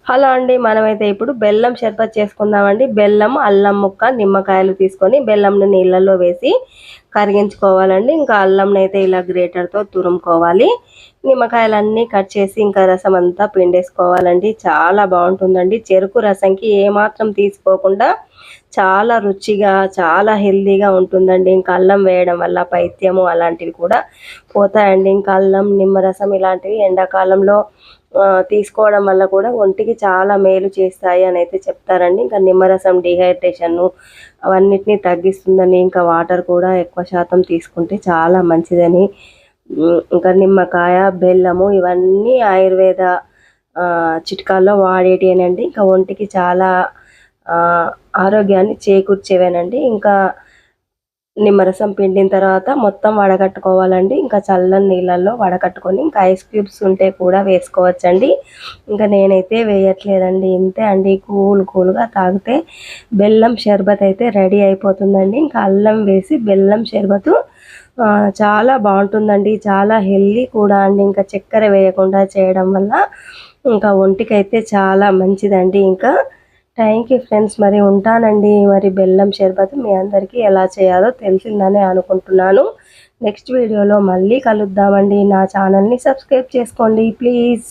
Hello అండి, మనమైతే ఇప్పుడు బెల్లం షర్బత్ చేసుకుందామండి. బెల్లం, అల్లం ముక్క, నిమ్మకాయలు తీసుకొని బెల్లంని నీళ్ళల్లో వేసి కరిగించుకోవాలండి. ఇంకా అల్లంని అయితే ఇలా గ్రేటర్తో తురుముకోవాలి. నిమ్మకాయలన్నీ కట్ చేసి ఇంకా రసం అంతా పిండేసుకోవాలండి. చాలా బాగుంటుందండి. చెరుకు రసంకి ఏమాత్రం తీసుకోకుండా చాలా రుచిగా చాలా హెల్దీగా ఉంటుందండి. ఇంకా అల్లం వేయడం వల్ల పైత్యము అలాంటివి కూడా పోతాయండి. ఇంకా అల్లం, నిమ్మరసం ఇలాంటివి ఎండాకాలంలో తీసుకోవడం వల్ల కూడా ఒంటికి చాలా మేలు చేస్తాయి అని అయితే చెప్తారండి. ఇంకా నిమ్మరసం డిహైడ్రేషన్ను అవన్నిటిని తగ్గిస్తుందని, ఇంకా వాటర్ కూడా ఎక్కువ శాతం తీసుకుంటే చాలా మంచిదని, ఇంకా నిమ్మకాయ, బెల్లము ఇవన్నీ ఆయుర్వేద చిట్కాల్లో వాడేటివేనండి. ఇంకా ఒంటికి చాలా ఆరోగ్యాన్ని చేకూర్చేవేనండి. ఇంకా నిమ్మరసం పిండిన తర్వాత మొత్తం వడగట్టుకోవాలండి. ఇంకా చల్లని నీళ్ళల్లో వడకట్టుకొని ఇంకా ఐస్ క్యూబ్స్ ఉంటే కూడా వేసుకోవచ్చండి. ఇంకా నేనైతే వేయట్లేదండి. ఇంతే అండి, కూల్గా తాగితే బెల్లం షర్బత్ అయితే రెడీ అయిపోతుందండి. ఇంకా అల్లం వేసి బెల్లం షర్బతు చాలా బాగుంటుందండి. చాలా హెల్దీ కూడా అండి. ఇంకా చక్కెర వేయకుండా చేయడం వల్ల ఇంకా ఒంటికైతే చాలా మంచిదండి. ఇంకా థ్యాంక్ యూ ఫ్రెండ్స్. మరి ఉంటానండి. మరి బెల్లం షర్బత్ మీ అందరికీ ఎలా చేయాలో తెలిసిందని అనుకుంటున్నాను. నెక్స్ట్ వీడియోలో మళ్ళీ కలుద్దామండి. నా ఛానల్ని సబ్స్క్రైబ్ చేసుకోండి ప్లీజ్.